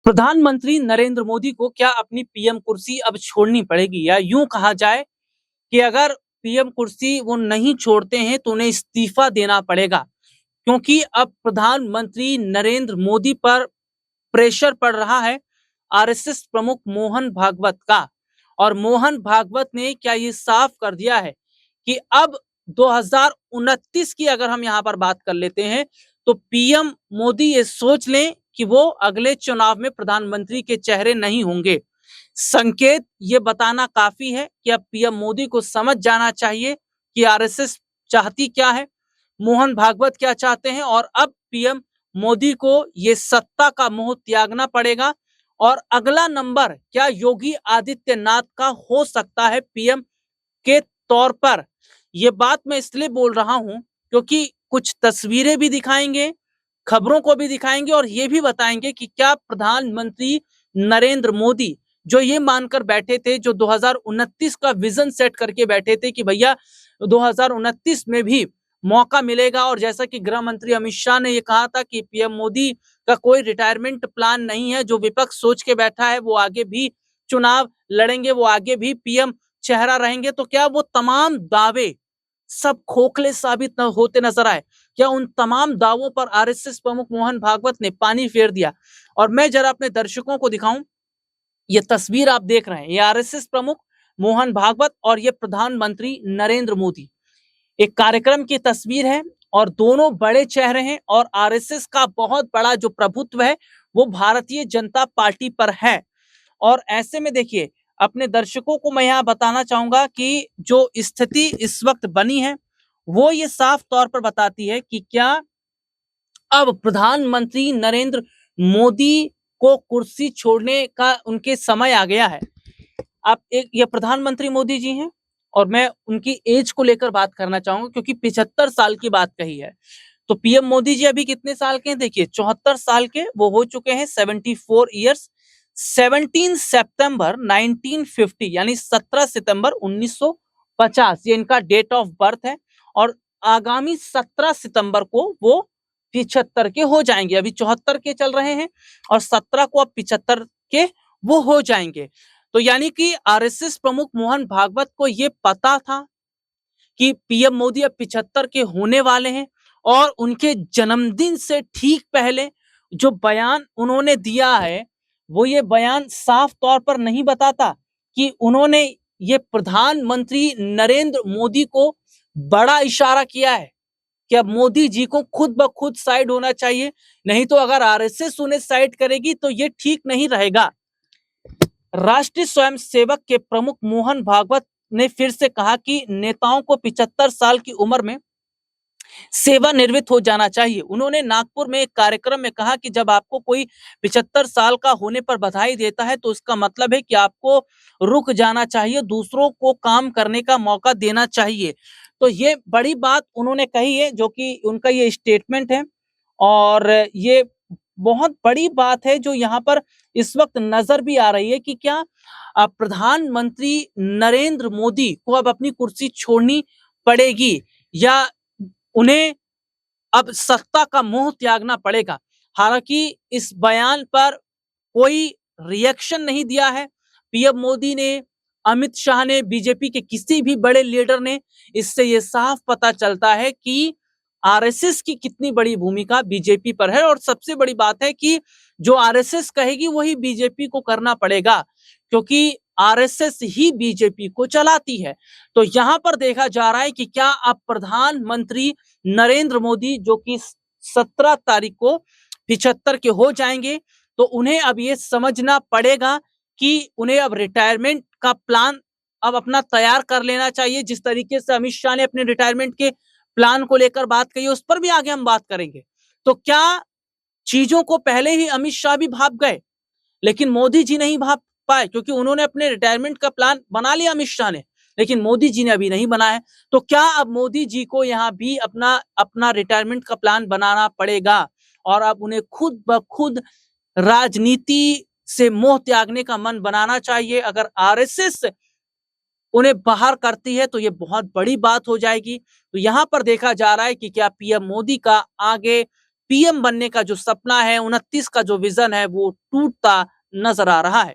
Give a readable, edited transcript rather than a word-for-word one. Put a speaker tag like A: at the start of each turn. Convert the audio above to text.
A: प्रधानमंत्री नरेंद्र मोदी को क्या अपनी पीएम कुर्सी अब छोड़नी पड़ेगी, या यूं कहा जाए कि अगर पीएम कुर्सी वो नहीं छोड़ते हैं तो उन्हें इस्तीफा देना पड़ेगा, क्योंकि अब प्रधानमंत्री नरेंद्र मोदी पर प्रेशर पड़ रहा है आरएसएस प्रमुख मोहन भागवत का। और मोहन भागवत ने क्या ये साफ कर दिया है कि अब 2029 की अगर हम यहाँ पर बात कर लेते हैं तो पीएम मोदी ये सोच लें कि वो अगले चुनाव में प्रधानमंत्री के चेहरे नहीं होंगे। संकेत ये बताना काफी है कि अब पीएम मोदी को समझ जाना चाहिए कि आरएसएस चाहती क्या है, मोहन भागवत क्या चाहते हैं, और अब पीएम मोदी को ये सत्ता का मोह त्यागना पड़ेगा। और अगला नंबर क्या योगी आदित्यनाथ का हो सकता है पीएम के तौर पर। ये बात मैं इसलिए बोल रहा हूं क्योंकि कुछ तस्वीरें भी दिखाएंगे, खबरों को भी दिखाएंगे, और ये भी बताएंगे कि क्या प्रधानमंत्री नरेंद्र मोदी जो ये मानकर बैठे थे, जो 2029 का विजन सेट करके बैठे थे कि भैया 2029 में भी मौका मिलेगा, और जैसा कि गृह मंत्री अमित शाह ने ये कहा था कि पीएम मोदी का कोई रिटायरमेंट प्लान नहीं है, जो विपक्ष सोच के बैठा है वो आगे भी चुनाव लड़ेंगे, वो आगे भी पीएम चेहरा रहेंगे, तो क्या वो तमाम दावे सब खोखले साबित होते नजर आए? क्या उन तमाम दावों पर आरएसएस प्रमुख मोहन भागवत ने पानी फेर दिया? और मैं जरा अपने दर्शकों को दिखाऊं, ये तस्वीर आप देख रहे हैं, ये आरएसएस प्रमुख मोहन भागवत और ये प्रधानमंत्री नरेंद्र मोदी, एक कार्यक्रम की तस्वीर है, और दोनों बड़े चेहरे हैं, और आरएसएस का बहुत बड़ा जो प्रभुत्व है वो भारतीय जनता पार्टी पर है। और ऐसे में देखिए, अपने दर्शकों को मैं यहाँ बताना चाहूंगा कि जो स्थिति इस वक्त बनी है वो ये साफ तौर पर बताती है कि क्या अब प्रधानमंत्री नरेंद्र मोदी को कुर्सी छोड़ने का उनके समय आ गया है। आप एक ये प्रधानमंत्री मोदी जी हैं, और मैं उनकी एज को लेकर बात करना चाहूंगा क्योंकि 75 साल की बात कही है। तो पीएम मोदी जी अभी कितने साल के हैं? देखिए 74 साल के वो हो चुके हैं, 74 ईयर्स। 17 सितंबर 1950 यानी 17 सितंबर 1950 ये इनका डेट ऑफ बर्थ है, और आगामी 17 सितंबर को वो 75 के हो जाएंगे। अभी 74 के चल रहे हैं और 17 को अब 75 के वो हो जाएंगे। तो यानी कि आरएसएस प्रमुख मोहन भागवत को ये पता था कि पीएम मोदी अब 75 के होने वाले हैं, और उनके जन्मदिन से ठीक पहले जो बयान उन्होंने दिया है वो ये बयान साफ तौर पर नहीं बताता कि उन्होंने ये प्रधानमंत्री नरेंद्र मोदी को बड़ा इशारा किया है कि अब मोदी जी को खुद ब खुद साइड होना चाहिए, नहीं तो अगर आरएसएस उन्हें साइड करेगी तो ये ठीक नहीं रहेगा। राष्ट्रीय स्वयंसेवक के प्रमुख मोहन भागवत ने फिर से कहा कि नेताओं को 75 साल की उम्र में सेवानिवृत्त हो जाना चाहिए। उन्होंने नागपुर में एक कार्यक्रम में कहा कि जब आपको कोई 75 साल का होने पर बधाई देता है तो इसका मतलब है कि आपको रुक जाना चाहिए, दूसरों को काम करने का मौका देना चाहिए। तो ये बड़ी बात उन्होंने कही है, जो कि उनका ये स्टेटमेंट है, और ये बहुत बड़ी बात है जो यहाँ पर इस वक्त नजर भी आ रही है कि क्या प्रधानमंत्री नरेंद्र मोदी को अब अपनी कुर्सी छोड़नी पड़ेगी, या उन्हें अब सत्ता का मोह त्यागना पड़ेगा। हालांकि इस बयान पर कोई रिएक्शन नहीं दिया है पीएम मोदी ने, अमित शाह ने, बीजेपी के किसी भी बड़े लीडर ने। इससे यह साफ पता चलता है कि आरएसएस की कितनी बड़ी भूमिका बीजेपी पर है, और सबसे बड़ी बात है कि जो आरएसएस कहेगी वही बीजेपी को करना पड़ेगा, क्योंकि आरएसएस ही बीजेपी को चलाती है। तो यहां पर देखा जा रहा है कि क्या अब प्रधानमंत्री नरेंद्र मोदी जो कि 17 तारीख को 75 के हो जाएंगे, तो उन्हें अब ये समझना पड़ेगा कि उन्हें अब रिटायरमेंट का प्लान अब अपना तैयार कर लेना चाहिए। जिस तरीके से अमित शाह ने अपने रिटायरमेंट के प्लान को लेकर बात कही, उस पर भी आगे हम बात करेंगे। तो क्या चीजों को पहले ही अमित शाह भी भाप गए, लेकिन मोदी जी नहीं भाप पाए, क्योंकि उन्होंने अपने रिटायरमेंट का प्लान बना लिया अमित शाह ने, लेकिन मोदी जी ने अभी नहीं बनाया। तो क्या अब मोदी जी को यहाँ भी अपना अपना रिटायरमेंट का प्लान बनाना पड़ेगा, और अब उन्हें खुद ब खुद राजनीति से मोह त्यागने का मन बनाना चाहिए। अगर आरएसएस उन्हें बाहर करती है तो ये बहुत बड़ी बात हो जाएगी। तो यहाँ पर देखा जा रहा है कि क्या पीएम मोदी का आगे पीएम बनने का जो सपना है, 29 का जो विजन है, वो टूटता नजर आ रहा है।